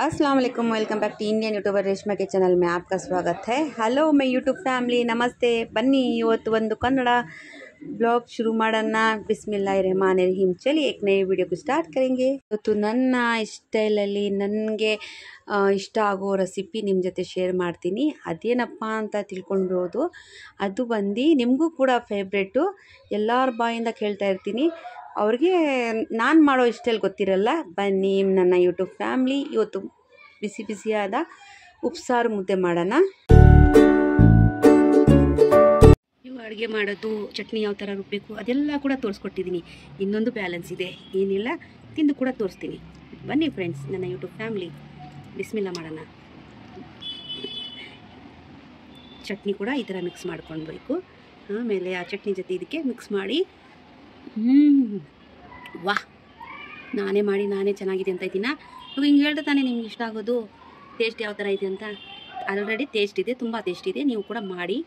अस्सलाम वालेकुम, welcome back to Indian YouTuber Reshma के चैनल में आपका स्वागत है। हेलो मैं यूट्यूब फैमिली, नमस्ते। बन्नी ಇವತ್ತು ಒಂದು ಕನ್ನಡ ಬ್ಲಾಗ್ ಶುರು ಮಾಡೋಣ। ಬಿಸ್ಮಿಲ್ಲಾಹಿರ್ರಹಮಾನಿರ್ರಹೀಮ್। चलिए एक नए वीडियो को स्टार्ट करेंगे। ಇವತ್ತು ನನ್ನ ಸ್ಟೈಲಲ್ಲಿ ನನಗೆ ಇಷ್ಟ ಆಗೋ ರೆಸಿಪಿ ನಿಮ್ಮ ಜೊತೆ ಶೇರ್ ಮಾಡ್ತೀನಿ। ಅದೇನಪ್ಪ ಅಂತ ತಿಳ್ಕೊಂಡಿರೋದು ಅದು ಬಂದು ನಿಮಗೂ ಕೂಡ ಫೇವ್ರೇಟು, ಎಲ್ಲರ ಬಾಯಿಂದ ಕೇಳ್ತಾ ಇರ್ತೀನಿ। ಅವ್ರಿಗೆ ನಾನು ಮಾಡೋ ಸ್ಟೈಲ್ ಗೊತ್ತಿರಲ್ಲ। ಬನ್ನಿ ನನ್ನ ಯೂಟ್ಯೂಬ್ ಫ್ಯಾಮ್ಲಿ, ಇವತ್ತು ಬಿಸಿ ಬಿಸಿಯಾದ ಉಪ್ಸಾರು ಮುದ್ದೆ ಮಾಡೋಣ। ಇವು ಅಡುಗೆ ಮಾಡೋದು, ಚಟ್ನಿ ಯಾವ ಥರ ರುಬ್ಬಬೇಕು ಅದೆಲ್ಲ ಕೂಡ ತೋರಿಸ್ಕೊಟ್ಟಿದ್ದೀನಿ। ಇನ್ನೊಂದು ಬ್ಯಾಲೆನ್ಸ್ ಇದೆ, ಏನಿಲ್ಲ ತಿಂದು ಕೂಡ ತೋರಿಸ್ತೀನಿ। ಬನ್ನಿ ಫ್ರೆಂಡ್ಸ್, ನನ್ನ ಯೂಟ್ಯೂಬ್ ಫ್ಯಾಮ್ಲಿ, ಬಿಸ್ಮಿಲ್ಲ ಮಾಡೋಣ। ಚಟ್ನಿ ಕೂಡ ಈ ಥರ ಮಿಕ್ಸ್ ಮಾಡ್ಕೊಳ್ಬೇಕು। ಆಮೇಲೆ ಆ ಚಟ್ನಿ ಜೊತೆ ಇದಕ್ಕೆ ಮಿಕ್ಸ್ ಮಾಡಿ ವಾಹ್, ನಾನೇ ಮಾಡಿ ನಾನೇ ಚೆನ್ನಾಗಿದೆ ಅಂತ ಇದ್ದೀನ। ಇವಾಗ ಹಿಂಗೆ ಹೇಳ್ದೆ ತಾನೇ ನಿಮ್ಗೆ ಇಷ್ಟ ಆಗೋದು, ಟೇಸ್ಟ್ ಯಾವ ಥರ ಇದೆ ಅಂತ। ಆಲ್ರೆಡಿ ಟೇಸ್ಟ್ ಇದೆ, ತುಂಬ ಟೇಸ್ಟ್ ಇದೆ, ನೀವು ಕೂಡ ಮಾಡಿ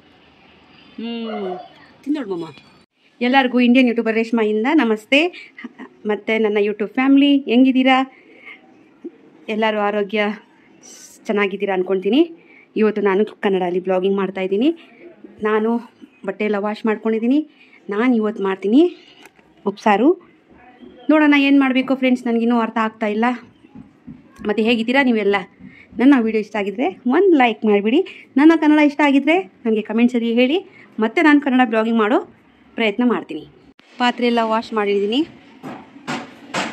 ತಿನ್ನೋಡ್ಮಮ್ಮ। ಎಲ್ಲರಿಗೂ ಇಂಡಿಯನ್ ಯೂಟ್ಯೂಬರ್ ರೇಷ್ಮಾಯಿಂದ ನಮಸ್ತೆ। ಮತ್ತು ನನ್ನ ಯೂಟ್ಯೂಬ್ ಫ್ಯಾಮ್ಲಿ ಹೆಂಗಿದ್ದೀರಾ? ಎಲ್ಲರೂ ಆರೋಗ್ಯ ಚೆನ್ನಾಗಿದ್ದೀರಾ ಅಂದ್ಕೊಳ್ತೀನಿ। ಇವತ್ತು ನಾನು ಕನ್ನಡದಲ್ಲಿ ಬ್ಲಾಗಿಂಗ್ ಮಾಡ್ತಾಯಿದ್ದೀನಿ। ನಾನು ಬಟ್ಟೆ ಎಲ್ಲ ವಾಶ್ ಮಾಡ್ಕೊಂಡಿದ್ದೀನಿ। ನಾನು ಇವತ್ತು ಮಾಡ್ತೀನಿ ಉಪ್ಸಾರು। ನೋಡೋಣ ಏನು ಮಾಡಬೇಕು ಫ್ರೆಂಡ್ಸ್, ನನಗಿನ್ನೂ ಅರ್ಥ ಆಗ್ತಾ ಇಲ್ಲ। ಮತ್ತು ಹೇಗಿದ್ದೀರಾ ನೀವೆಲ್ಲ? ನನ್ನ ವೀಡಿಯೋ ಇಷ್ಟ ಆಗಿದ್ದರೆ ಒಂದು ಲೈಕ್ ಮಾಡಿಬಿಡಿ। ನನ್ನ ಕನ್ನಡ ಇಷ್ಟ ಆಗಿದ್ದರೆ ನನಗೆ ಕಮೆಂಟ್ಸಲ್ಲಿ ಹೇಳಿ, ಮತ್ತು ನಾನು ಕನ್ನಡ ಬ್ಲಾಗಿಂಗ್ ಮಾಡೋ ಪ್ರಯತ್ನ ಮಾಡ್ತೀನಿ। ಪಾತ್ರೆ ಎಲ್ಲ ವಾಶ್ ಮಾಡಿದ್ದೀನಿ।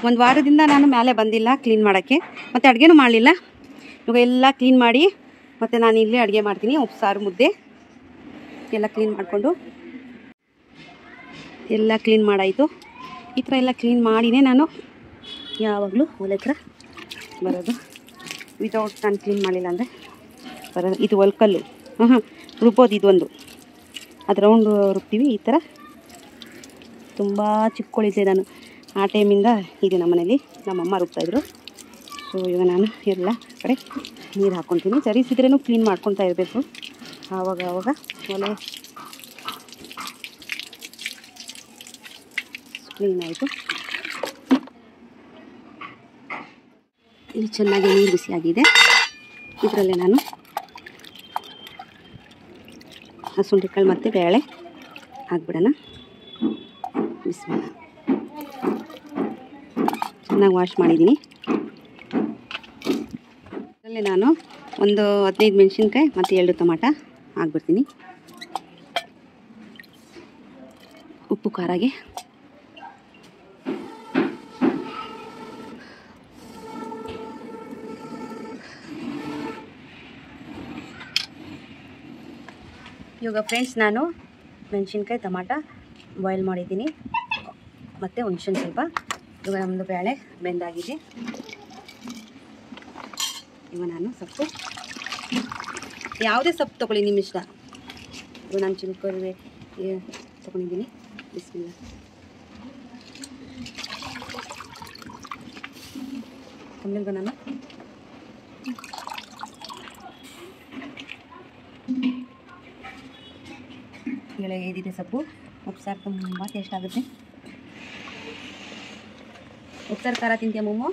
ಒಂದು ವಾರದಿಂದ ನಾನು ಮೇಲೆ ಬಂದಿಲ್ಲ ಕ್ಲೀನ್ ಮಾಡೋಕ್ಕೆ, ಮತ್ತು ಅಡುಗೆನೂ ಮಾಡಲಿಲ್ಲ। ಇವಾಗ ಎಲ್ಲ ಕ್ಲೀನ್ ಮಾಡಿ ಮತ್ತು ನಾನು ಇಲ್ಲೇ ಅಡುಗೆ ಮಾಡ್ತೀನಿ। ಉಪ್ಸಾರು ಮುದ್ದೆ ಎಲ್ಲ ಕ್ಲೀನ್ ಮಾಡಿಕೊಂಡು ಎಲ್ಲ ಕ್ಲೀನ್ ಮಾಡಾಯಿತು। ಈ ಥರ ಎಲ್ಲ ಕ್ಲೀನ್ ಮಾಡಿನೇ ನಾನು ಯಾವಾಗಲೂ ಒಲೆ ಹತ್ರ ಬರೋದು। ವಿತೌಟ್ ನಾನು ಕ್ಲೀನ್ ಮಾಡಲಿಲ್ಲ ಅಂದರೆ ಬರೋದು। ಇದು ಒಲ್ಕಲ್ಲು, ರುಬ್ಬೋದು ಇದೊಂದು, ಅದು ರೌಂಡ್ ರುಬ್ತೀವಿ ಈ ಥರ। ತುಂಬ ಚಿಕ್ಕಳಿದ್ದೆ ನಾನು, ಆ ಟೈಮಿಂದ ಇದೆ ನಮ್ಮ ಮನೇಲಿ, ನಮ್ಮಮ್ಮ ರುಬ್ತಾಯಿದ್ರು। ಸೊ ಇವಾಗ ನಾನು ಎಲ್ಲ ಕಡೆ ನೀರು ಹಾಕ್ಕೊತೀನಿ। ಸರಿಸಿದ್ರೂ ಕ್ಲೀನ್ ಮಾಡ್ಕೊತಾ ಇರಬೇಕು ಆವಾಗ ಆವಾಗ। ಒಲೆ ಕ್ಲೀನ್ ಆಯಿತು। ಇಲ್ಲಿ ಚೆನ್ನಾಗಿ ನೀರು ಬಿಸಿಯಾಗಿದೆ। ಇದರಲ್ಲೇ ನಾನು ಹಸುಂಟಿಕಾಳು ಮತ್ತು ಬೇಳೆ ಹಾಕ್ಬಿಡೋಣ। ಬಿಸಿಮಾಡ ಚೆನ್ನಾಗಿ ವಾಶ್ ಮಾಡಿದ್ದೀನಿ। ಇದರಲ್ಲೇ ನಾನು ಒಂದು 15 ಮೆಣಸಿನ್ಕಾಯಿ ಮತ್ತು 2 ಟೊಮಾಟ ಹಾಕ್ಬಿಡ್ತೀನಿ। ಉಪ್ಪು ಖಾರಾಗೆ ಇವಾಗ ಫ್ರೆಂಡ್ಸ್ ನಾನು ಮೆಣಸಿನ್ಕಾಯಿ ಟೊಮಾಟ ಬಾಯ್ಲ್ ಮಾಡಿದ್ದೀನಿ, ಮತ್ತು ಹುಣಸೆಹಣ್ಣು ಸ್ವಲ್ಪ। ಇವಾಗ ನಮ್ಮದು ಬೇಳೆ ಬೆಂದಾಗಿದೆ। ಇವಾಗ ನಾನು ಸೊಪ್ಪು, ಯಾವುದೇ ಸೊಪ್ಪು ತೊಗೊಳ್ಳಿ ನಿಮ್ಮ ಇಷ್ಟ। ಇವಾಗ ನಾನು ಚಿಲ್ಕೊಳ್ವೆ ತೊಗೊಂಡಿದ್ದೀನಿ। ಬಿಸ್ಮಿಲ್ಲ। ಆಮೇಲೆ ನಾನು ಎಳೆ ಏದಿದೆ ಸೊಪ್ಪು। ಉಪ್ಸಾರು ತುಂಬ ಟೇಸ್ಟ್ ಆಗುತ್ತೆ। ಉಪ್ಸಾರು ಖಾರ ತಿಂತೀಯ ಮೋಮೋ?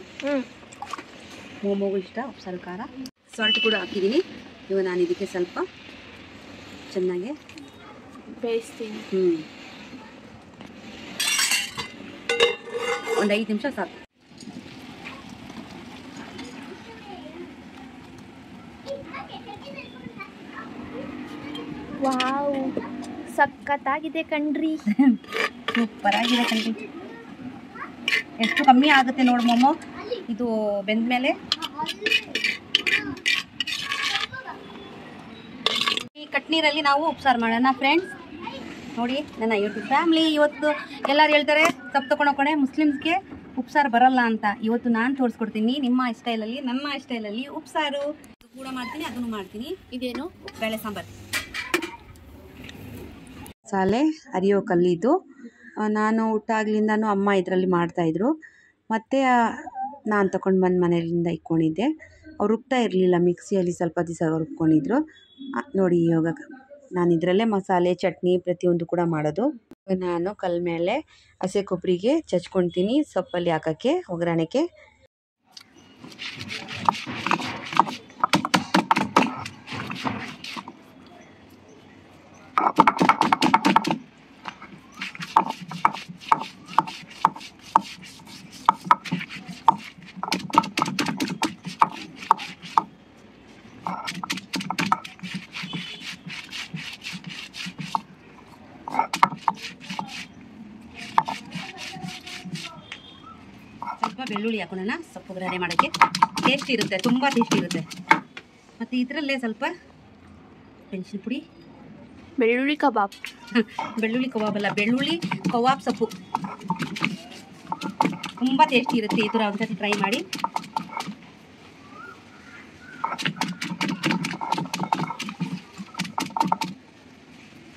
ಮೋಮೋಗೂ ಇಷ್ಟ ಉಪ್ಸಾರು ಖಾರ। ಸಾಲ್ಟ್ ಕೂಡ ಹಾಕಿದ್ದೀನಿ। ಇವಾಗ ನಾನು ಇದಕ್ಕೆ ಸ್ವಲ್ಪ ಚೆನ್ನಾಗಿ ಬೇಯಿಸ್ತೀನಿ। ಒಂದು 5 ನಿಮಿಷ ಸಾಕು। ವಾವ್, ಸಖತ್ತಾಗಿದೆ ಕಣ್ರಿ, ಸೂಪರ್ ಆಗಿದೆ ಕಣ್ರಿ। ಎಷ್ಟು ಕಮ್ಮಿ ಆಗುತ್ತೆ ನೋಡಿ ಮೊಮ್ಮೋ ಇದು ಬೆಂದ ಮೇಲೆ। ಈ ಕಟ್ನೀರಲ್ಲಿ ನಾವು ಉಪ್ಸಾರು ಮಾಡೋಣ ಫ್ರೆಂಡ್ಸ್। ನೋಡಿ ನನ್ನ ಯೂಟ್ಯೂಬ್ ಫ್ಯಾಮ್ಲಿ, ಇವತ್ತು ಎಲ್ಲರೂ ಹೇಳ್ತಾರೆ ಸೊಪ್ಪು ತೊಗೊಂಡೋಗ್ಕೊಂಡೆ ಮುಸ್ಲಿಮ್ಸ್ಗೆ ಉಪ್ಸಾರು ಬರಲ್ಲ ಅಂತ। ಇವತ್ತು ನಾನು ತೋರಿಸ್ಕೊಡ್ತೀನಿ ನಿಮ್ಮ ಸ್ಟೈಲಲ್ಲಿ, ನನ್ನ ಸ್ಟೈಲಲ್ಲಿ ಉಪ್ಸಾರು ಕೂಡ ಮಾಡ್ತೀನಿ, ಅದನ್ನು ಮಾಡ್ತೀನಿ। ಇದೇನು? ಬೇಳೆ ಸಾಂಬಾರು ಮಸಾಲೆ ಅರಿಯೋ ಕಲ್ಲಿದ್ದು, ನಾನು ಹುಟ್ಟಾಗ್ಲಿಂದನೂ ಅಮ್ಮ ಇದರಲ್ಲಿ ಮಾಡ್ತಾಯಿದ್ರು। ಮತ್ತು ನಾನು ತಗೊಂಡು ಬಂದು ಮನೆಯಿಂದ ಇಟ್ಕೊಂಡಿದ್ದೆ। ಅವ್ರು ರುಬ್ತಾ ಇರಲಿಲ್ಲ, ಮಿಕ್ಸಿಯಲ್ಲಿ ಸ್ವಲ್ಪ ದಿವಸ ರುಬ್ಕೊಂಡಿದ್ರು। ನೋಡಿ ಇವಾಗ ನಾನು ಇದರಲ್ಲೇ ಮಸಾಲೆ ಚಟ್ನಿ ಪ್ರತಿಯೊಂದು ಕೂಡ ಮಾಡೋದು। ನಾನು ಕಲ್ಲ ಮೇಲೆ ಹಸಿ ಕೊಬ್ಬರಿಗೆ ಚಚ್ಕೊಳ್ತೀನಿ ಸೊಪ್ಪಲ್ಲಿ ಹಾಕೋಕ್ಕೆ, ಒಗ್ಗರಣೆಗೆ। ಬೆಳ್ಳುಳ್ಳಿ ಹಾಕೋಣ ಸೊಪ್ಪು ಒಗ್ಗರಣೆ ಮಾಡೋಕ್ಕೆ. ಟೇಸ್ಟ್ ಇರುತ್ತೆ, ತುಂಬ ಟೇಸ್ಟ್ ಇರುತ್ತೆ. ಮತ್ತು ಇದರಲ್ಲೇ ಸ್ವಲ್ಪ ಮೆಣಸಿನ ಪುಡಿ, ಬೆಳ್ಳುಳ್ಳಿ ಕಬಾಬ್. ಬೆಳ್ಳುಳ್ಳಿ ಕಬಾಬ್ ಅಲ್ಲ, ಬೆಳ್ಳುಳ್ಳಿ ಕಬಾಬ್ ಸೊಪ್ಪು ತುಂಬ ಟೇಸ್ಟಿ ಇರುತ್ತೆ. ಈ ಥರ ಒಂದ್ಸತಿ ಟ್ರೈ ಮಾಡಿ.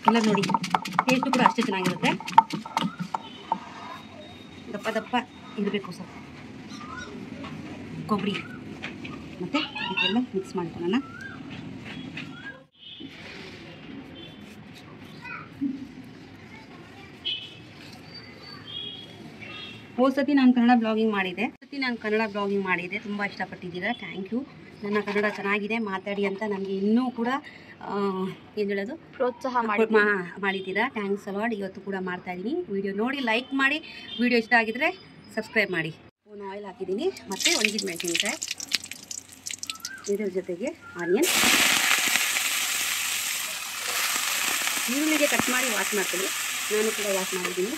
ಕಲರ್ ನೋಡಿ, ಟೇಸ್ಟು ಕೂಡ ಅಷ್ಟೇ ಚೆನ್ನಾಗಿರುತ್ತೆ. ದಪ್ಪ ದಪ್ಪ ಇರಬೇಕು ಸ್ವಲ್ಪ ಕೊಬ್ಬರಿ, ಮತ್ತು ಇದೆಲ್ಲ ಮಿಕ್ಸ್ ಮಾಡ್ಕೊಳ್ಳೋಣ. ಹೋದ ಸತಿ ನಾನು ಕನ್ನಡ ಬ್ಲಾಗಿಂಗ್ ಮಾಡಿದ್ದೆ. ತುಂಬ ಇಷ್ಟಪಟ್ಟಿದ್ದೀರಾ, ಥ್ಯಾಂಕ್ ಯು. ನನ್ನ ಕನ್ನಡ ಚೆನ್ನಾಗಿದೆ ಮಾತಾಡಿ ಅಂತ ನನಗೆ ಇನ್ನೂ ಕೂಡ ಏನು ಹೇಳೋದು ಪ್ರೋತ್ಸಾಹ ಮಾಡಿದ್ದೀರಾ. ಥ್ಯಾಂಕ್ಸ್ ಅಲಾಡ್. ಇವತ್ತು ಕೂಡ ಮಾಡ್ತಾಯಿದ್ದೀನಿ. ವಿಡಿಯೋ ನೋಡಿ ಲೈಕ್ ಮಾಡಿ, ವಿಡಿಯೋ ಇಷ್ಟ ಆಗಿದ್ರೆ ಸಬ್ಸ್ಕ್ರೈಬ್ ಮಾಡಿ. ಒಂದು ಆಯಿಲ್ ಹಾಕಿದ್ದೀನಿ, ಮತ್ತು ಒಣಗಿದ ಮೆಣಸಿನಕಾಯಿ, ಇದ್ರ ಜೊತೆಗೆ ಆನಿಯನ್, ಈರುಳ್ಳಿಗೆ ಕಟ್ ಮಾಡಿ ವಾಶ್ ಮಾಡ್ತೀನಿ. ನಾನು ಕೂಡ ವಾಶ್ ಮಾಡಿದ್ದೀನಿ.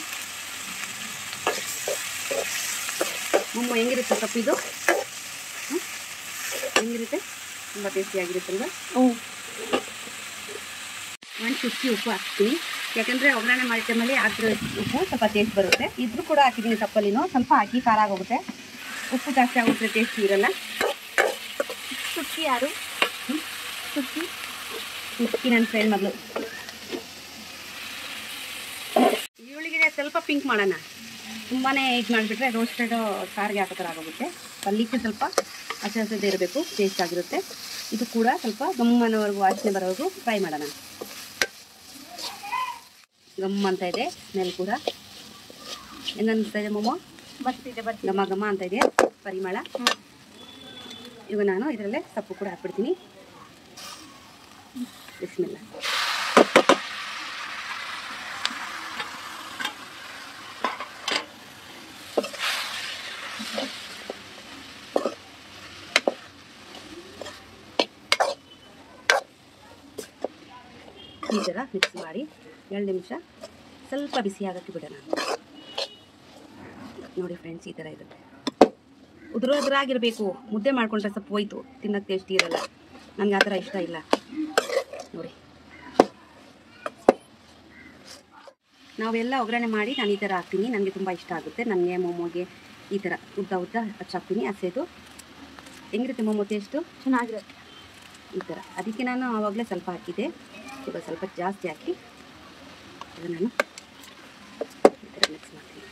ಹೆಂಗಿರುತ್ತೆ ಸೊಪ್ಪಿದು? ಹೆಂಗಿರುತ್ತೆ? ತುಂಬ ಟೇಸ್ಟಿಯಾಗಿರುತ್ತಲ್ವ? 150 ಉಪ್ಪು ಹಾಕ್ತೀನಿ, ಯಾಕಂದರೆ ಒಗ್ಗರಣೆ ಮಾಡಿದ ಮೇಲೆ ಹಾಕಿದ್ರೆ ಉಪ್ಪು ಸ್ವಲ್ಪ ಟೇಸ್ಟ್ ಬರುತ್ತೆ. ಇದ್ರೂ ಕೂಡ ಹಾಕಿದ್ದೀನಿ ಸೊಪ್ಪಲ್ಲಿನೂ, ಸ್ವಲ್ಪ ಹಾಕಿ ಖಾರ ಆಗೋಗುತ್ತೆ. ಉಪ್ಪು ಜಾಸ್ತಿ ಆಗುತ್ತೆ, ಟೇಸ್ಟ್ ಇರಲ್ಲ. ಸುಕ್ಕಿ ಯಾರು? ಸುಕ್ಕಿ ನನ್ನ ಫ್ರೆಂಡ್ ಮಗಳು. ಈರುಳ್ಳಿಗೆ ಸ್ವಲ್ಪ ಪಿಂಕ್ ಮಾಡೋಣ. ತುಂಬಾ ಇದು ಮಾಡಿಬಿಟ್ರೆ ರೋಸ್ಟೆಡ್ ಸಾರಿಗೆ ಹಾಕೋ ಥರ ಆಗೋಗುತ್ತೆ. ಪಲ್ಯಕ್ಕೆ ಸ್ವಲ್ಪ ಹಸಿ ಹಸಿದೇ ಇರಬೇಕು, ಟೇಸ್ಟ್ ಆಗಿರುತ್ತೆ. ಇದು ಕೂಡ ಸ್ವಲ್ಪ ಗಮ್ಮನವರೆಗೂ ವಾಸನೆ ಬರೋವರೆಗೂ ಫ್ರೈ ಮಾಡೋಣ. ಗಮ್ಮ ಅಂತ ಇದೆ, ಸ್ಮೆಲ್ ಕೂಡ ಏನು ಅನಿಸ್ತಾ ಇದೆ ಮೊಮ್ಮ? ಬರ್ತಿದೆ ಘಮ ಘಮ ಅಂತ ಇದೆ ಪರಿಮಳ. ಈಗ ನಾನು ಇದರಲ್ಲೇ ಸೊಪ್ಪು ಕೂಡ ಹಾಕ್ಬಿಡ್ತೀನಿ. ಬಿಸ್ಮಿಲ್ಲ. ಈ ಥರ ಮಿಕ್ಸ್ ಮಾಡಿ 2 ನಿಮಿಷ ಸ್ವಲ್ಪ ಬಿಸಿ ಆಗಕ್ಕೆ ಬಿಡೋಣ. ನೋಡಿ ಫ್ರೆಂಡ್ಸ್, ಈ ಥರ ಇರುತ್ತೆ. ಉದುರಾಗಿರಬೇಕು. ಮುದ್ದೆ ಮಾಡ್ಕೊಂಡ್ರೆ ಸ್ವಲ್ಪ ಹೋಯ್ತು, ತಿನ್ನೋಕ್ಕೆ ಟೇಸ್ಟ್ ಇರಲ್ಲ. ನನಗೆ ಆ ಥರ ಇಷ್ಟ ಇಲ್ಲ. ನೋಡಿ, ನಾವೆಲ್ಲ ಒಗ್ಗರಣೆ ಮಾಡಿ ನಾನು ಈ ಥರ ಹಾಕ್ತೀನಿ. ನನಗೆ ತುಂಬ ಇಷ್ಟ ಆಗುತ್ತೆ. ನನಗೆ ಮೊಮೋಗೆ ಈ ಥರ ಉದ್ದ ಹಚ್ಚಾಕ್ತೀನಿ. ಹಸೆದು ಹೆಂಗಿರುತ್ತೆ ಮೊಮೋ ಟೇಸ್ಟು? ಚೆನ್ನಾಗಿರುತ್ತೆ ಈ ಥರ. ಅದಕ್ಕೆ ನಾನು ಆವಾಗಲೇ ಸ್ವಲ್ಪ ಹಾಕಿದ್ದೆ. ಈಗ ಸ್ವಲ್ಪ ಜಾಸ್ತಿ ಹಾಕಿ ನಾನು ಈ ಥರ ಮಿಕ್ಸ್ ಮಾಡ್ತೀನಿ.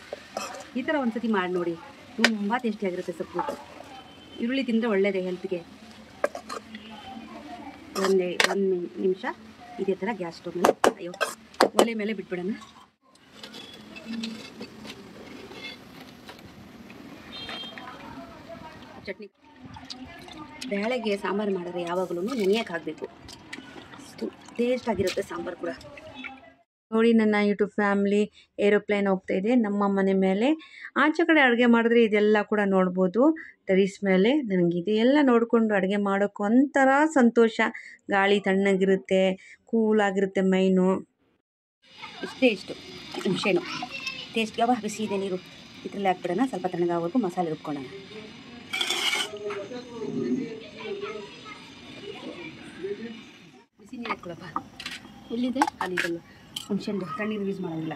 ಈ ಥರ ಒಂದು ಸತಿ ಮಾಡಿ ನೋಡಿ, ತುಂಬ ಟೇಸ್ಟಿಯಾಗಿರುತ್ತೆ ಸೊಪ್ಪು. ಈರುಳ್ಳಿ ತಿಂದರೆ ಒಳ್ಳೆಯದೇ ಹೆಲ್ತ್ಗೆ. ಒಂದು ನಿಮಿಷ ಇದೇ ಥರ ಗ್ಯಾಸ್ ಸ್ಟವ್ ಮೇಲೆ, ಒಲೆ ಮೇಲೆ ಬಿಟ್ಬಿಡೋಣ. ಚಟ್ನಿ ಬೇಳೆಗೆ ಸಾಂಬಾರು ಮಾಡಿದ್ರೆ ಯಾವಾಗಲೂ ನೆನೆಯಕ್ಕೆ ಹಾಕಬೇಕು. ಟೇಸ್ಟ್ ಆಗಿರುತ್ತೆ ಸಾಂಬಾರು ಕೂಡ. ನೋಡಿ, ನನ್ನ ಯೂಟ್ಯೂಬ್ ಫ್ಯಾಮ್ಲಿ ಏರೋಪ್ಲೇನ್ ಹೋಗ್ತಾ ಇದೆ ನಮ್ಮ ಮನೆ ಮೇಲೆ. ಆಚೆ ಕಡೆ ಅಡುಗೆ ಮಾಡಿದ್ರೆ ಇದೆಲ್ಲ ಕೂಡ ನೋಡ್ಬೋದು ಟೆರಿಸ್ ಮೇಲೆ. ನನಗೆ ಇದೆಲ್ಲ ನೋಡಿಕೊಂಡು ಅಡುಗೆ ಮಾಡೋಕ್ಕೆ ಒಂಥರ ಸಂತೋಷ. ಗಾಳಿ ತಣ್ಣಗಿರುತ್ತೆ, ಕೂಲಾಗಿರುತ್ತೆ ಮೈನು. ಇಷ್ಟು ಹುಣಸೆಹಣ್ಣು ಟೇಸ್ಟ್ ಯಾವ ಬಿಸಿ ಇದೆ ನೀರು ಇದರಲ್ಲಿ ಹಾಕ್ಬಿಡೋಣ. ಸ್ವಲ್ಪ ತಣ್ಣಗಾಗೋವರೆಗೂ ಮಸಾಲೆ ರುಬ್ಕೊಳ್ಳೋಣ. ಬಿಸಿ ನೀರು ಹಾಕ್ಕೊಳಪ್ಪ. ಎಲ್ಲಿದೆ? ಅಲ್ಲಿದಲ್ಲ, ಹುಣಸೆಹಣ್ಣು ತಣ್ಣೀರು ಯೂಸ್ ಮಾಡೋಂಗಿಲ್ಲ.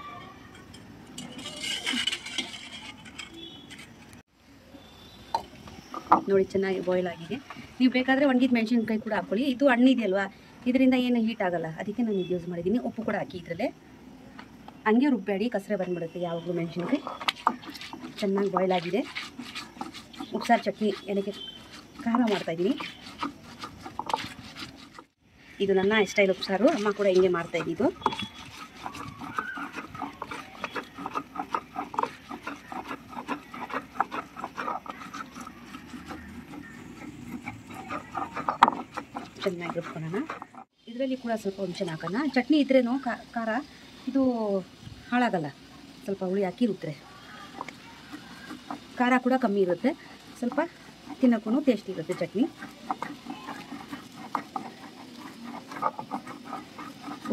ನೋಡಿ, ಚೆನ್ನಾಗಿ ಬಾಯ್ಲ್ ಆಗಿದೆ. ನೀವು ಬೇಕಾದರೆ ಒಣಗಿದ ಮೆಣಸಿನ್ಕಾಯಿ ಕೂಡ ಹಾಕ್ಕೊಳ್ಳಿ. ಇದು ಹಣ್ಣಿದೆಯಲ್ವಾ, ಇದರಿಂದ ಏನು ಹೀಟ್ ಆಗೋಲ್ಲ, ಅದಕ್ಕೆ ನಾನು ಇದು ಯೂಸ್ ಮಾಡಿದ್ದೀನಿ. ಉಪ್ಪು ಕೂಡ ಹಾಕಿ ಇದರಲ್ಲೇ. ಹಂಗೆ ರುಬ್ಬೇಡಿ, ಕಸರೆ ಬಂದುಬಿಡುತ್ತೆ ಯಾವಾಗಲೂ ಮೆಣಸಿನ್ಕಾಯಿ. ಚೆನ್ನಾಗಿ ಬಾಯ್ಲ್ ಆಗಿದೆ. ಉಪ್ಸಾರು ಚಟ್ನಿ ಏನಕ್ಕೆ ಖಾರ ಮಾಡ್ತಾಯಿದ್ದೀನಿ. ಇದು ನನ್ನ ಸ್ಟೈಲ್ ಉಪ್ಸಾರು. ಅಮ್ಮ ಕೂಡ ಹಿಂಗೆ ಮಾಡ್ತಾಯಿದ್ದು. ಚೆನ್ನಾಗಿ ರುಬ್ಕೊಳ್ಳೋಣ. ಇದರಲ್ಲಿ ಕೂಡ ಸ್ವಲ್ಪ ಹುಣಸೆಹಣ್ಣು ಹಾಕೋಣ. ಚಟ್ನಿ ಇದ್ರೇನು ಖಾರ ಇದು ಹಾಳಾಗಲ್ಲ. ಸ್ವಲ್ಪ ಹುಳಿ ಹಾಕಿ ರುಬ್ಬಿದ್ರೆ ಖಾರ ಕೂಡ ಕಮ್ಮಿ ಇರುತ್ತೆ. ಸ್ವಲ್ಪ ತಿನ್ನೋಕ್ಕೂ ಟೇಸ್ಟ್ ಇರುತ್ತೆ ಚಟ್ನಿ.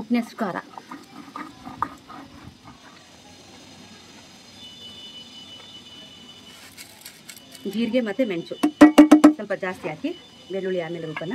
ಉಪ್ಪಿನಷ್ಟು ಖಾರ. ಜೀರಿಗೆ ಮತ್ತು ಮೆಣಸು ಸ್ವಲ್ಪ ಜಾಸ್ತಿ ಹಾಕಿ ಬೆಳ್ಳುಳ್ಳಿ ಆಮೇಲೆ ರುಬ್ಬನ.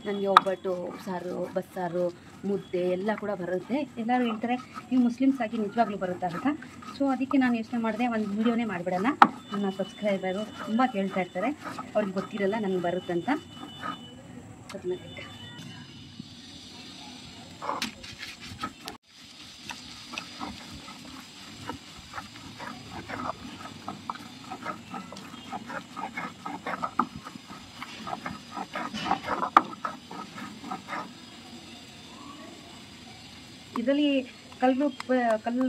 ನನಗೆ ಒಬ್ಬಟ್ಟು, ಉಪ್ಸಾರು, ಬಸ್ಸಾರು, ಮುದ್ದೆ ಎಲ್ಲ ಕೂಡ ಬರುತ್ತೆ. ಎಲ್ಲರೂ ಹೇಳ್ತಾರೆ ನೀವು ಮುಸ್ಲಿಮ್ಸ್ ಆಗಿ ನಿಜವಾಗ್ಲೂ ಬರುತ್ತಾ ಅಂತ. ಸೊ ಅದಕ್ಕೆ ನಾನು ಯೋಚನೆ ಮಾಡಿದೆ, ಒಂದು ವೀಡಿಯೋನೇ ಮಾಡಿಬಿಡೋಣ. ನನ್ನ ಸಬ್ಸ್ಕ್ರೈಬರು ತುಂಬ ಕೇಳ್ತಾ ಇರ್ತಾರೆ, ಅವ್ರಿಗೆ ಗೊತ್ತಿರಲ್ಲ ನನಗೆ ಬರುತ್ತಂತ. ಇದರಲ್ಲಿ ಕಲ್ಲು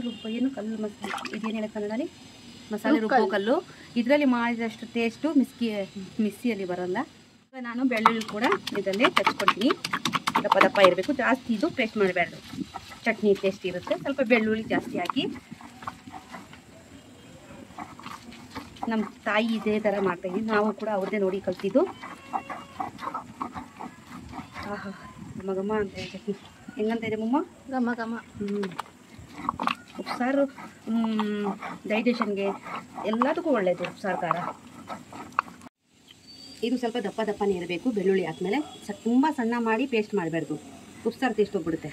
ರುಬ್ಬ ಏನು ಕಲ್ಲು ಇದೇನು ಹೇಳಕ್ಕೆ ಕನ್ನಡಲ್ಲಿ ಮಸಾಲೆ ರುಬ್ಬೋ ಕಲ್ಲು. ಇದರಲ್ಲಿ ಮಾಡಿದಷ್ಟು ಟೇಸ್ಟು ಮಿಕ್ಸಿಯಲ್ಲಿ ಬರೋಲ್ಲ. ನಾನು ಬೆಳ್ಳುಳ್ಳಿ ಕೂಡ ಇದರಲ್ಲಿ ಹಚ್ಕೊಳ್ತೀನಿ. ದಪ್ಪ ದಪ್ಪ ಇರಬೇಕು, ಜಾಸ್ತಿ ಇದು ಪೇಸ್ಟ್ ಮಾಡಬಾರ್ದು. ಚಟ್ನಿ ಟೇಸ್ಟ್ ಇರುತ್ತೆ. ಸ್ವಲ್ಪ ಬೆಳ್ಳುಳ್ಳಿ ಜಾಸ್ತಿ ಹಾಕಿ. ನಮ್ಮ ತಾಯಿ ಇದೇ ಥರ ಮಾಡ್ತಾಯಿದ್ವಿ, ನಾವು ಕೂಡ ಅವ್ರದ್ದೇ ನೋಡಿ ಕಲ್ತಿದ್ದು. ಆಹಾ ಘಮ ಘಮ ಅಂತ ಚಟ್ನಿ ಹೆಂಗಂತ ಇದೆ ಮಮ್ಮ? ಘಮ ಘಮ. ಉಪ್ಸಾರು ಡೈಜೆಷನ್ಗೆ ಎಲ್ಲದಕ್ಕೂ ಒಳ್ಳೆಯದು ಉಪ್ಸಾರು ಖಾರ. ಇದು ಸ್ವಲ್ಪ ದಪ್ಪ ದಪ್ಪನೇ ಇರಬೇಕು. ಬೆಳ್ಳುಳ್ಳಿ ಆದಮೇಲೆ ತುಂಬ ಸಣ್ಣ ಮಾಡಿ ಪೇಸ್ಟ್ ಮಾಡಬಾರ್ದು, ಉಪ್ಸಾರು ಟೇಸ್ಟ್ ಹೋಗ್ಬಿಡುತ್ತೆ.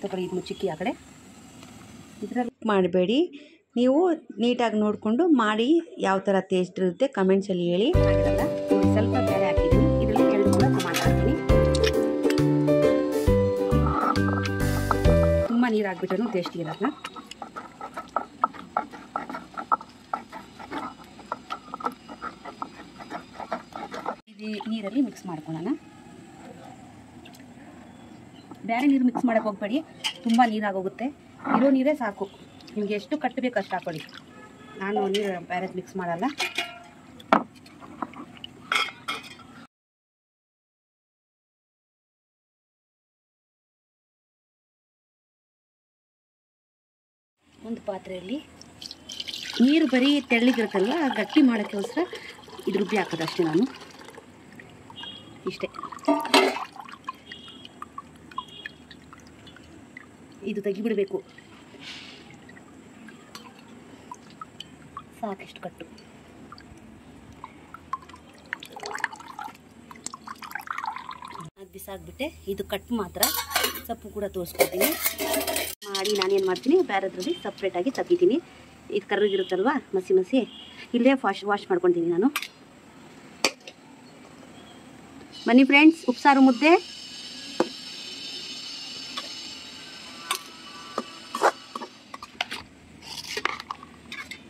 ತಗೊಳ್ಳಿ, ಇದು ಮುಚ್ಚಿಕ್ಕಿ ಆ ಕಡೆ. ಇದರಲ್ಲಿ ಮಾಡಬೇಡಿ, ನೀವು ನೀಟಾಗಿ ನೋಡಿಕೊಂಡು ಮಾಡಿ. ಯಾವ ಥರ ಟೇಸ್ಟ್ ಇರುತ್ತೆ ಕಮೆಂಟ್ಸಲ್ಲಿ ಹೇಳಿ. ಸ್ವಲ್ಪ ಬೇಳೆ ಹಾಕಿದ್ದೀನಿ, ಇದರಲ್ಲಿ 2 ಕೂಡ ಟೊಮಾಟೊ ಹಾಕ್ತೀನಿ. ತುಂಬ ನೀರು ಹಾಕ್ಬಿಟ್ರೂ ಟೇಸ್ಟ್ ಇರೋಲ್ಲ. ಇದು ನೀರಲ್ಲಿ ಮಿಕ್ಸ್ ಮಾಡ್ಕೊಳ್ಳೋಣ. ಬೇರೆ ನೀರು ಮಿಕ್ಸ್ ಮಾಡೋಕ್ಕೆ ಹೋಗ್ಬೇಡಿ, ತುಂಬ ನೀರಾಗೋಗುತ್ತೆ. ಇರೋ ನೀರೇ ಸಾಕು. ನಿಮಗೆ ಎಷ್ಟು ಕಟ್ಟಬೇಕು ಅಷ್ಟು ಹಾಕೊಳ್ಳಿ. ನಾನು ನೀರು ಬೇರೆ ಮಿಕ್ಸ್ ಮಾಡಲ್ಲ. ಒಂದು ಪಾತ್ರೆಯಲ್ಲಿ ನೀರು ಬರೀ ತೆಳ್ಳಗಿರುತ್ತಲ್ವ, ಗಟ್ಟಿ ಮಾಡೋಕ್ಕೋಸ್ಕರ ಇದು ರುಬ್ಬಿ ಹಾಕೋದು ಅಷ್ಟೇ. ನಾನು ಇಷ್ಟೇ. ಇದು ತೆಗಿಬಿಡಬೇಕು, ಸಾಕಿಷ್ಟು ಕಟ್ಟು. ಅದು ಬಿಸಾಕ್ಬಿಟ್ಟೆ. ಇದು ಕಟ್ಟು ಮಾತ್ರ, ಸೊಪ್ಪು ಕೂಡ ತೋರಿಸ್ಕೊಡ್ತೀನಿ ಮಾಡಿ. ನಾನೇನು ಮಾಡ್ತೀನಿ, ಬೇರೆದ್ರಲ್ಲಿ ಸಪ್ರೇಟಾಗಿ ತೆಗಿತೀನಿ. ಇದು ಕರ್ರಗಿರುತ್ತಲ್ವ ಮಸಿ ಮಸಿ, ಇಲ್ಲೇ ವಾಶ್ ಮಾಡ್ಕೊತೀನಿ ನಾನು. ಬನ್ನಿ ಫ್ರೆಂಡ್ಸ್, ಉಪ್ಸಾರು ಮುದ್ದೆ.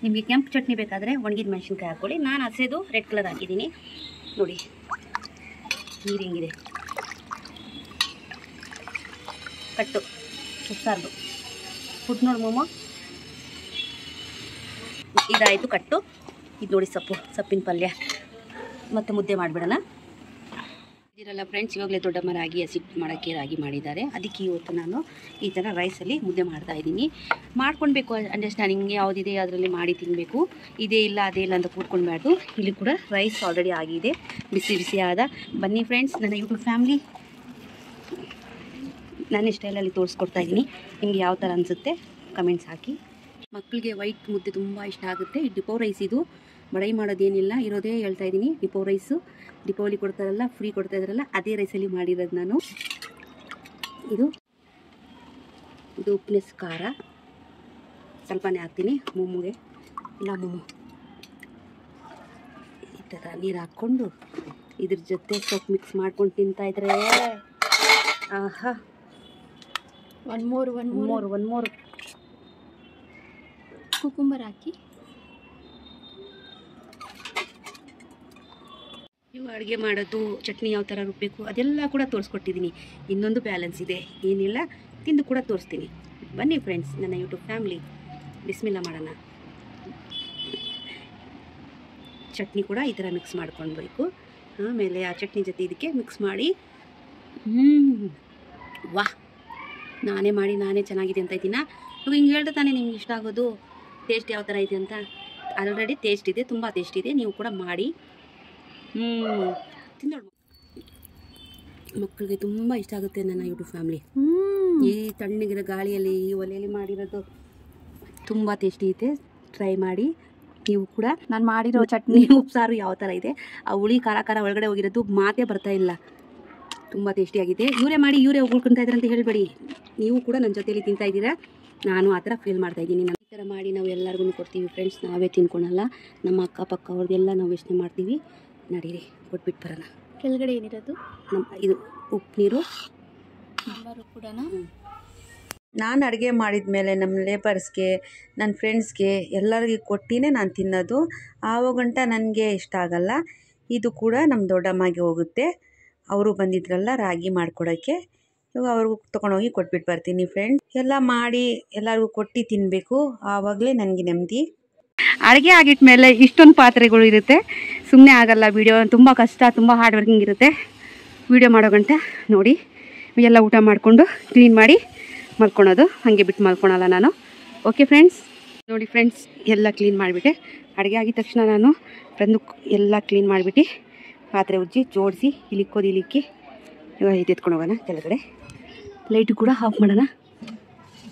ನಿಮಗೆ ಕೆಂಪು ಚಟ್ನಿ ಬೇಕಾದರೆ ಒಣಗಿದ ಮೆಣಸಿನ್ಕಾಯಿ ಹಾಕ್ಕೊಳ್ಳಿ. ನಾನು ಹಸಿದು ರೆಡ್ ಕಲರ್ ಹಾಕಿದ್ದೀನಿ ನೋಡಿ. ನೀರು ಹೆಂಗಿದೆ. ಕಟ್ಟು ಉಪ್ಸಾರ್ದು ಫುಡ್ ನೋಡಿ ಮೊಮ್ಮ. ಇದಾಯಿತು ಕಟ್ಟು. ಇದು ನೋಡಿ ಸೊಪ್ಪಿನ ಪಲ್ಯ ಮತ್ತು ಮುದ್ದೆ ಮಾಡಿಬಿಡೋಣ. ಇದಿರಲ್ಲ ಫ್ರೆಂಡ್ಸ್, ಇವಾಗಲೇ ದೊಡ್ಡಮ್ಮ ರಾಗಿ ಹಸಿಟ್ಟು ಮಾಡೋಕ್ಕೆ ರಾಗಿ ಮಾಡಿದ್ದಾರೆ. ಅದಕ್ಕೆ ಇವತ್ತು ನಾನು ಈ ಥರ ರೈಸಲ್ಲಿ ಮುದ್ದೆ ಮಾಡ್ತಾಯಿದ್ದೀನಿ. ಮಾಡ್ಕೊಳ್ಬೇಕು, ಅಂಡರ್ಸ್ಟ್ಯಾಂಡಿಂಗ್ ಯಾವುದಿದೆ ಅದರಲ್ಲಿ ಮಾಡಿ ತಿನ್ನಬೇಕು. ಇದೇ ಇಲ್ಲ ಅದೇ ಇಲ್ಲ ಅಂತ ಕೂತ್ಕೊಳ್ಬಾರ್ದು. ಇಲ್ಲಿ ಕೂಡ ರೈಸ್ ಆಲ್ರೆಡಿ ಆಗಿದೆ, ಬಿಸಿ ಬಿಸಿಯಾದ. ಬನ್ನಿ ಫ್ರೆಂಡ್ಸ್, ನನ್ನ ಯೂಟ್ಯೂಬ್ ಫ್ಯಾಮ್ಲಿ ನನ್ನ ಸ್ಟೈಲಲ್ಲಿ ತೋರಿಸ್ಕೊಡ್ತಾಯಿದ್ದೀನಿ. ನಿಮಗೆ ಯಾವ ಥರ ಅನಿಸುತ್ತೆ ಕಮೆಂಟ್ಸ್ ಹಾಕಿ. ಮಕ್ಕಳಿಗೆ ವೈಟ್ ಮುದ್ದೆ ತುಂಬ ಇಷ್ಟ ಆಗುತ್ತೆ. ಡಿಪೋ ರೈಸ್ ಇದು, ಬಡೈ ಮಾಡೋದೇನಿಲ್ಲ, ಇರೋದೇ ಹೇಳ್ತಾ ಇದ್ದೀನಿ. ಡಿಪೋ ರೈಸು ದೀಪಾವಳಿ ಕೊಡ್ತಾರಲ್ಲ, ಫ್ರೀ ಕೊಡ್ತಾ ಇದ್ರಲ್ಲ, ಅದೇ ರೈಸಲ್ಲಿ ಮಾಡಿರೋದು ನಾನು. ಇದು ಉಪ್ಪಿನ ಖಾರ ಸ್ವಲ್ಪನೇ ಹಾಕ್ತೀನಿ ಮೊಮ್ಮಗೆ. ಇಲ್ಲ ಮೊಮ್ಮು ಈ ಥರ ನೀರು ಹಾಕ್ಕೊಂಡು ಇದ್ರ ಜೊತೆ ಸೊಪ್ಪು ಮಿಕ್ಸ್ ಮಾಡ್ಕೊಂಡು ತಿಂತಾಯಿದ್ರೆ ಆಹಾ. ಒನ್ ಮೋರ್ ಕುಕುಂಬರ್ ಹಾಕಿ. ನೀವು ಅಡುಗೆ ಮಾಡೋದು, ಚಟ್ನಿ ಯಾವ ಥರ ರುಬ್ಬಬೇಕು ಅದೆಲ್ಲ ಕೂಡ ತೋರಿಸ್ಕೊಟ್ಟಿದ್ದೀನಿ. ಇನ್ನೊಂದು ಬ್ಯಾಲೆನ್ಸ್ ಇದೆ, ಏನಿಲ್ಲ ತಿಂದು ಕೂಡ ತೋರಿಸ್ತೀನಿ. ಬನ್ನಿ ಫ್ರೆಂಡ್ಸ್, ನನ್ನ ಯೂಟ್ಯೂಬ್ ಫ್ಯಾಮ್ಲಿ. ಬಿಸ್ಮಿಲ್ಲ ಮಾಡೋಣ. ಚಟ್ನಿ ಕೂಡ ಈ ಥರ ಮಿಕ್ಸ್ ಮಾಡ್ಕೊಳ್ಬೇಕು. ಆಮೇಲೆ ಆ ಚಟ್ನಿ ಜೊತೆ ಇದಕ್ಕೆ ಮಿಕ್ಸ್ ಮಾಡಿ ವಾಹ್ ನಾನೇ ಮಾಡಿ ನಾನೇ ಚೆನ್ನಾಗಿದೆ ಅಂತ ಇದ್ದೀನ. ಇವಾಗ ಹಿಂಗೆ ಹೇಳ್ದೆ ತಾನೇ ನಿಮ್ಗೆ ಇಷ್ಟ ಆಗೋದು, ಟೇಸ್ಟ್ ಯಾವ ಥರ ಇದೆ ಅಂತ. ಆಲ್ರೆಡಿ ಟೇಸ್ಟ್ ಇದೆ, ತುಂಬ ಟೇಸ್ಟ್ ಇದೆ, ನೀವು ಕೂಡ ಮಾಡಿ ತಿಂದೋಳು. ಮಕ್ಕಳಿಗೆ ತುಂಬ ಇಷ್ಟ ಆಗುತ್ತೆ ನನ್ನ ಯೂಟ್ಯೂಬ್ ಫ್ಯಾಮಿಲಿ. ಈ ತಣ್ಣಗಿರೋ ಗಾಳಿಯಲ್ಲಿ ಈ ಒಲೆಯಲ್ಲಿ ಮಾಡಿರೋದು ತುಂಬ ಟೇಸ್ಟಿ ಇದೆ. ಟ್ರೈ ಮಾಡಿ ನೀವು ಕೂಡ. ನಾನು ಮಾಡಿರೋ ಚಟ್ನಿ ಉಪ್ಸಾರು ಯಾವ ಥರ ಇದೆ, ಆ ಹುಳಿ ಖಾರ ಖಾರ ಒಳಗಡೆ ಹೋಗಿರೋದು ಮಾತೇ ಬರ್ತಾ ಇಲ್ಲ. ತುಂಬ ಟೇಸ್ಟಿಯಾಗಿದೆ. ಇವರೇ ಮಾಡಿ ಇವರೇ ಉಳ್ಕೊಳ್ತಾ ಇದ್ದಾರೆ ಅಂತ ಹೇಳಬೇಡಿ, ನೀವು ಕೂಡ ನನ್ನ ಜೊತೆಯಲ್ಲಿ ತಿಂತಾ ಇದ್ದೀರಾ. ನಾನು ಆ ಥರ ಫೀಲ್ ಮಾಡ್ತಾ ಇದ್ದೀನಿ. ನಾನು ಈ ಥರ ಮಾಡಿ ನಾವು ಎಲ್ಲರಿಗೂ ಕೊಡ್ತೀವಿ ಫ್ರೆಂಡ್ಸ್, ನಾವೇ ತಿನ್ಕೊಳಲ್ಲ. ನಮ್ಮ ಅಕ್ಕಪಕ್ಕ ಅವ್ರದ್ದೆಲ್ಲ ನಾವು ಯೋಚನೆ ಮಾಡ್ತೀವಿ. ನಡೀರಿ ಕೊಟ್ಬಿಟ್ಟು ಬರೋಣ. ಕೆಳಗಡೆ ಏನಿರೋದು? ನಮ್ಮ ಇದು ಉಪ್ಪು ನೀರು ಸಾಂಬಾರು ಕೂಡ. ನಾನು ಅಡುಗೆ ಮಾಡಿದ ಮೇಲೆ ನಮ್ಮ ಲೇಬರ್ಸ್ಗೆ, ನನ್ನ ಫ್ರೆಂಡ್ಸ್ಗೆ ಎಲ್ಲರಿಗೂ ಕೊಟ್ಟಿನೇ ನಾನು ತಿನ್ನೋದು. ಆವಾಗಂಟ ನನಗೆ ಇಷ್ಟ ಆಗಲ್ಲ. ಇದು ಕೂಡ ನಮ್ಮ ದೊಡ್ಡಮ್ಮಗೆ ಹೋಗುತ್ತೆ. ಅವರು ಬಂದಿದ್ರಲ್ಲ ರಾಗಿ ಮಾಡ್ಕೊಡೋಕ್ಕೆ, ಇವಾಗ ಅವ್ರಿಗೂ ತೊಗೊಂಡೋಗಿ ಕೊಟ್ಬಿಟ್ಟು ಬರ್ತೀನಿ ಫ್ರೆಂಡ್ಸ್. ಎಲ್ಲ ಮಾಡಿ ಎಲ್ಲರಿಗೂ ಕೊಟ್ಟು ತಿನ್ನಬೇಕು, ಆವಾಗಲೇ ನನಗೆ ನೆಮ್ಮದಿ. ಅಡುಗೆ ಆಗಿಟ್ಮೇಲೆ ಇಷ್ಟೊಂದು ಪಾತ್ರೆಗಳು ಇರುತ್ತೆ, ಸುಮ್ಮನೆ ಆಗಲ್ಲ. ವಿಡಿಯೋ ತುಂಬ ಕಷ್ಟ, ತುಂಬ ಹಾರ್ಡ್ ವರ್ಕಿಂಗ್ ಇರುತ್ತೆ ವಿಡಿಯೋ ಮಾಡೋ ಗಂಟೆ. ನೋಡಿ ಎಲ್ಲ ಊಟ ಮಾಡಿಕೊಂಡು ಕ್ಲೀನ್ ಮಾಡಿ ಮಲ್ಕೊಳೋದು, ಹಾಗೆ ಬಿಟ್ಟು ಮಲ್ಕೊಳಲ್ಲ ನಾನು. ಓಕೆ ಫ್ರೆಂಡ್ಸ್, ನೋಡಿ ಫ್ರೆಂಡ್ಸ್ ಎಲ್ಲ ಕ್ಲೀನ್ ಮಾಡಿಬಿಟ್ಟೆ. ಅಡುಗೆ ಆಗಿದ ತಕ್ಷಣ ನಾನು ಬಂದು ಎಲ್ಲ ಕ್ಲೀನ್ ಮಾಡಿಬಿಟ್ಟು ಪಾತ್ರೆ ಉಜ್ಜಿ ಜೋಡಿಸಿ ಇಲಿಕ್ಕಿ ಇವಾಗ ಎತ್ಕೊಂಡು ಹೋಗೋಣ ಕೆಳಗಡೆ. ಲೈಟು ಕೂಡ ಆಫ್ ಮಾಡೋಣ.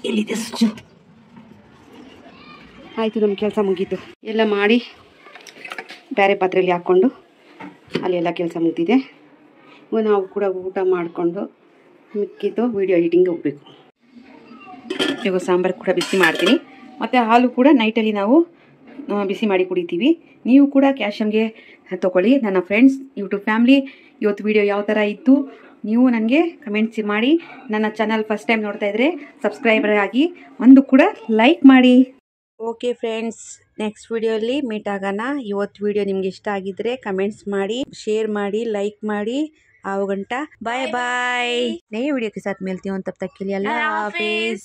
ಎಲ್ಲಿದೆ ಸ್ವಿಚ್ಚು? ಆಯಿತು, ನಮ್ಮ ಕೆಲಸ ಮುಗೀತು. ಎಲ್ಲ ಮಾಡಿ ಬೇರೆ ಪಾತ್ರೆಯಲ್ಲಿ ಹಾಕ್ಕೊಂಡು ಅಲ್ಲೆಲ್ಲ ಕೆಲಸ ಮುಗಿದಿದೆ. ಇವಾಗ ನಾವು ಕೂಡ ಊಟ ಮಾಡಿಕೊಂಡು ಮಿಕ್ಕಿದ್ದು ವೀಡಿಯೋ ಎಡಿಟಿಂಗ್ಗೆ ಹೋಗಬೇಕು. ಇವಾಗ ಸಾಂಬಾರು ಕೂಡ ಬಿಸಿ ಮಾಡ್ತೀನಿ, ಮತ್ತು ಹಾಲು ಕೂಡ ನೈಟಲ್ಲಿ ನಾವು ಬಿಸಿ ಮಾಡಿ ಕುಡಿತೀವಿ. ನೀವು ಕೂಡ ಕ್ಯಾಲ್ಶಿಯಮ್ಗೆ ತೊಗೊಳ್ಳಿ. ನನ್ನ ಫ್ರೆಂಡ್ಸ್, ಯೂಟ್ಯೂಬ್ ಫ್ಯಾಮ್ಲಿ, ಇವತ್ತು ವೀಡಿಯೋ ಯಾವ ಥರ ಇತ್ತು ನೀವು ನನಗೆ ಕಮೆಂಟ್ಸ್ ಮಾಡಿ. ನನ್ನ ಚಾನಲ್ ಫಸ್ಟ್ ಟೈಮ್ ನೋಡ್ತಾ ಇದ್ದರೆ ಸಬ್ಸ್ಕ್ರೈಬರ್ ಆಗಿ, ಒಂದು ಕೂಡ ಲೈಕ್ ಮಾಡಿ. ಓಕೆ ಫ್ರೆಂಡ್ಸ್, ನೆಕ್ಸ್ಟ್ ವಿಡಿಯೋಲಿ ಮೀಟ್ ಆಗೋಣ. ಇವತ್ತು ವಿಡಿಯೋ ನಿಮ್ಗೆ ಇಷ್ಟ ಆಗಿದ್ದರೆ ಕಮೆಂಟ್ಸ್ ಮಾಡಿ, शेयर ಮಾಡಿ, लाइक ಮಾಡಿ. आओ घंटा बाय बाय। नए वीडियो के साथ मिलती हूँ, तब तक के लिए अल्लाह हाफिज।